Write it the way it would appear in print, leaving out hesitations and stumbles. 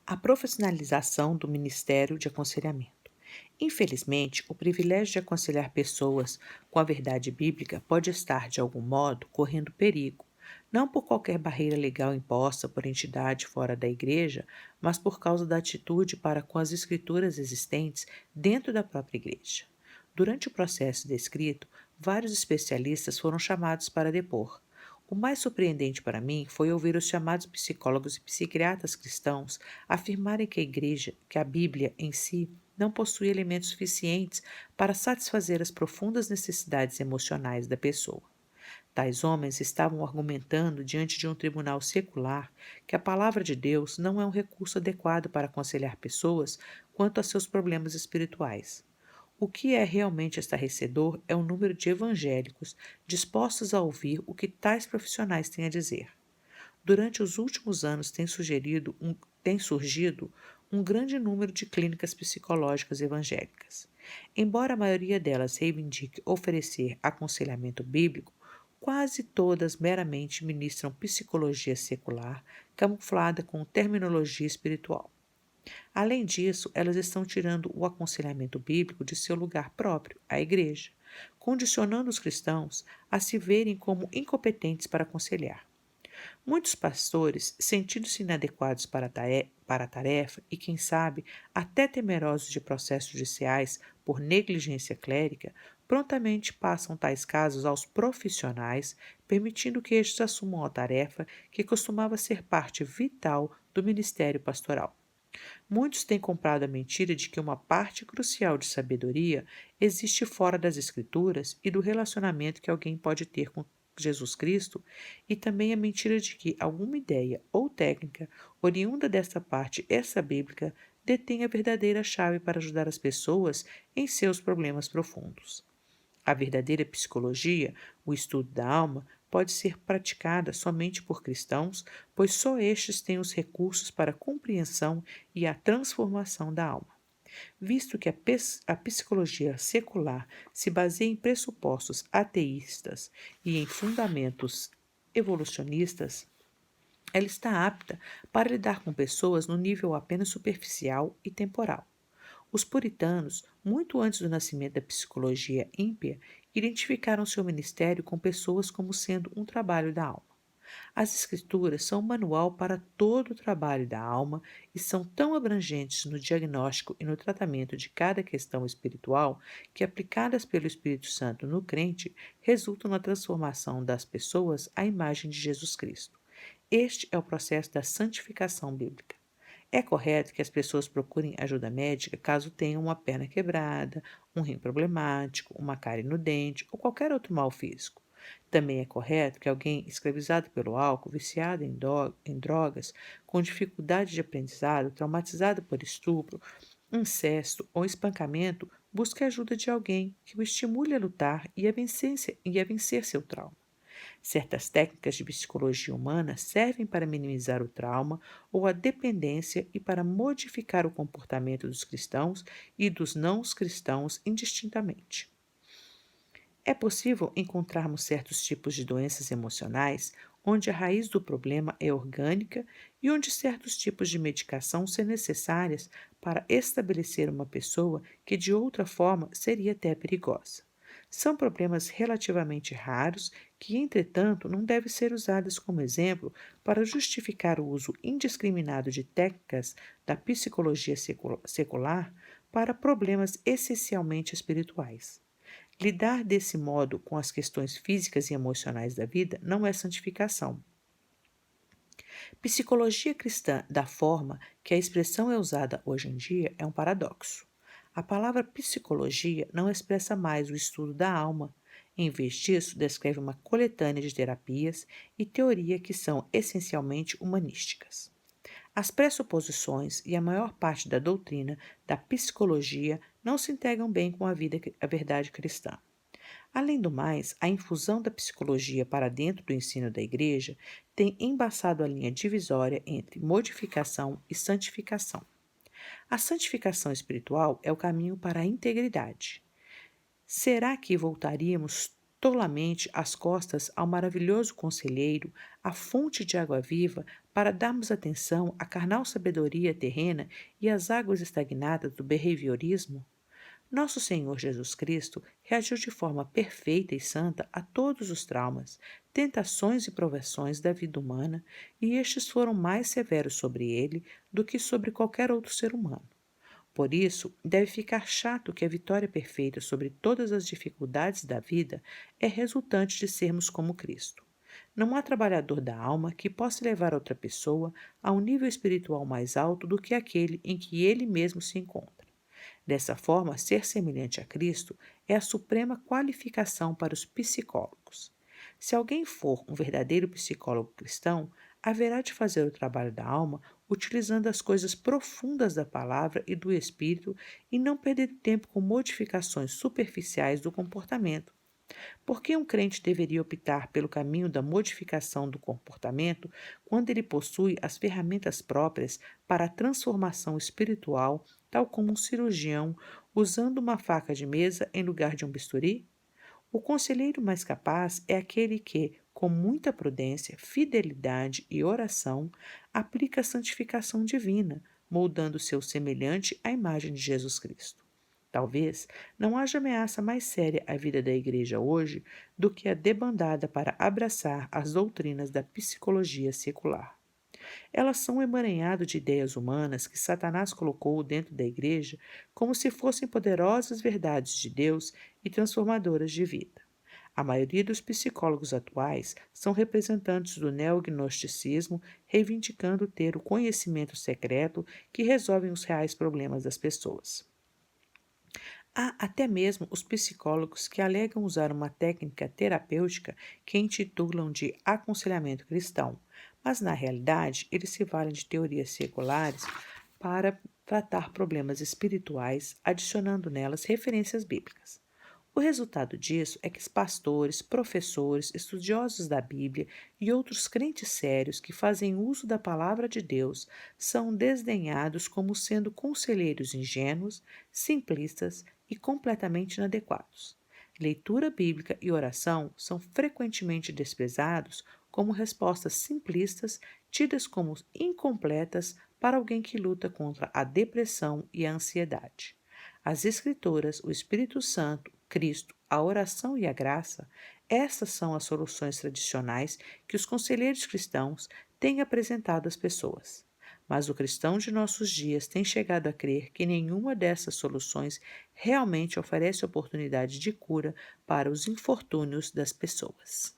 A profissionalização do Ministério de Aconselhamento. Infelizmente, o privilégio de aconselhar pessoas com a verdade bíblica pode estar, de algum modo, correndo perigo, não por qualquer barreira legal imposta por entidade fora da igreja, mas por causa da atitude para com as escrituras existentes dentro da própria igreja. Durante o processo descrito, vários especialistas foram chamados para depor. O mais surpreendente para mim foi ouvir os chamados psicólogos e psiquiatras cristãos afirmarem que a igreja, que a Bíblia em si, não possui elementos suficientes para satisfazer as profundas necessidades emocionais da pessoa. Tais homens estavam argumentando diante de um tribunal secular que a palavra de Deus não é um recurso adequado para aconselhar pessoas quanto a seus problemas espirituais. O que é realmente estarrecedor é o número de evangélicos dispostos a ouvir o que tais profissionais têm a dizer. Durante os últimos anos tem surgido um grande número de clínicas psicológicas evangélicas. Embora a maioria delas reivindique oferecer aconselhamento bíblico, quase todas meramente ministram psicologia secular camuflada com terminologia espiritual. Além disso, elas estão tirando o aconselhamento bíblico de seu lugar próprio, a igreja, condicionando os cristãos a se verem como incompetentes para aconselhar. Muitos pastores, sentindo-se inadequados para a tarefa e, quem sabe, até temerosos de processos judiciais por negligência clérica, prontamente passam tais casos aos profissionais, permitindo que estes assumam a tarefa que costumava ser parte vital do ministério pastoral. Muitos têm comprado a mentira de que uma parte crucial de sabedoria existe fora das Escrituras e do relacionamento que alguém pode ter com Jesus Cristo, e também a mentira de que alguma ideia ou técnica oriunda dessa parte extra-bíblica detém a verdadeira chave para ajudar as pessoas em seus problemas profundos. A verdadeira psicologia, o estudo da alma, pode ser praticada somente por cristãos, pois só estes têm os recursos para a compreensão e a transformação da alma. Visto que a psicologia secular se baseia em pressupostos ateístas e em fundamentos evolucionistas, ela está apta para lidar com pessoas no nível apenas superficial e temporal. Os puritanos, muito antes do nascimento da psicologia ímpia, identificaram seu ministério com pessoas como sendo um trabalho da alma. As Escrituras são um manual para todo o trabalho da alma e são tão abrangentes no diagnóstico e no tratamento de cada questão espiritual que, aplicadas pelo Espírito Santo no crente, resultam na transformação das pessoas à imagem de Jesus Cristo. Este é o processo da santificação bíblica. É correto que as pessoas procurem ajuda médica caso tenham uma perna quebrada, um rim problemático, uma cárie no dente ou qualquer outro mal físico. Também é correto que alguém escravizado pelo álcool, viciado em drogas, com dificuldade de aprendizado, traumatizado por estupro, incesto ou espancamento, busque a ajuda de alguém que o estimule a lutar e a vencer seu trauma. Certas técnicas de psicologia humana servem para minimizar o trauma ou a dependência e para modificar o comportamento dos cristãos e dos não cristãos indistintamente. É possível encontrarmos certos tipos de doenças emocionais onde a raiz do problema é orgânica e onde certos tipos de medicação são necessárias para estabelecer uma pessoa que de outra forma seria até perigosa. São problemas relativamente raros que, entretanto, não devem ser usados como exemplo para justificar o uso indiscriminado de técnicas da psicologia secular para problemas essencialmente espirituais. Lidar desse modo com as questões físicas e emocionais da vida não é santificação. Psicologia cristã, da forma que a expressão é usada hoje em dia, é um paradoxo. A palavra psicologia não expressa mais o estudo da alma. Em vez disso, descreve uma coletânea de terapias e teoria que são essencialmente humanísticas. As pressuposições e a maior parte da doutrina da psicologia não se integram bem com a verdade cristã. Além do mais, a infusão da psicologia para dentro do ensino da Igreja tem embaçado a linha divisória entre modificação e santificação. A santificação espiritual é o caminho para a integridade. Será que voltaríamos tolamente as costas ao maravilhoso conselheiro, à fonte de água viva, para darmos atenção à carnal sabedoria terrena e às águas estagnadas do behaviorismo? Nosso Senhor Jesus Cristo reagiu de forma perfeita e santa a todos os traumas, tentações e provações da vida humana, e estes foram mais severos sobre ele do que sobre qualquer outro ser humano. Por isso, deve ficar chato que a vitória perfeita sobre todas as dificuldades da vida é resultante de sermos como Cristo. Não há trabalhador da alma que possa levar outra pessoa a um nível espiritual mais alto do que aquele em que ele mesmo se encontra. Dessa forma, ser semelhante a Cristo é a suprema qualificação para os psicólogos. Se alguém for um verdadeiro psicólogo cristão, haverá de fazer o trabalho da alma utilizando as coisas profundas da palavra e do espírito e não perder tempo com modificações superficiais do comportamento. Por que um crente deveria optar pelo caminho da modificação do comportamento quando ele possui as ferramentas próprias para a transformação espiritual, tal como um cirurgião usando uma faca de mesa em lugar de um bisturi? O conselheiro mais capaz é aquele que, com muita prudência, fidelidade e oração, aplica a santificação divina, moldando seu semelhante à imagem de Jesus Cristo. Talvez não haja ameaça mais séria à vida da Igreja hoje do que a debandada para abraçar as doutrinas da psicologia secular. Elas são um emaranhado de ideias humanas que Satanás colocou dentro da Igreja como se fossem poderosas verdades de Deus e transformadoras de vida. A maioria dos psicólogos atuais são representantes do neognosticismo, reivindicando ter o conhecimento secreto que resolve os reais problemas das pessoas. Há até mesmo os psicólogos que alegam usar uma técnica terapêutica que intitulam de aconselhamento cristão, mas na realidade eles se valem de teorias seculares para tratar problemas espirituais, adicionando nelas referências bíblicas. O resultado disso é que os pastores, professores, estudiosos da Bíblia e outros crentes sérios que fazem uso da palavra de Deus são desdenhados como sendo conselheiros ingênuos, simplistas e completamente inadequados. Leitura bíblica e oração são frequentemente desprezados como respostas simplistas tidas como incompletas para alguém que luta contra a depressão e a ansiedade. As Escrituras, o Espírito Santo, Cristo, a oração e a graça, essas são as soluções tradicionais que os conselheiros cristãos têm apresentado às pessoas. Mas o cristão de nossos dias tem chegado a crer que nenhuma dessas soluções realmente oferece oportunidade de cura para os infortúnios das pessoas.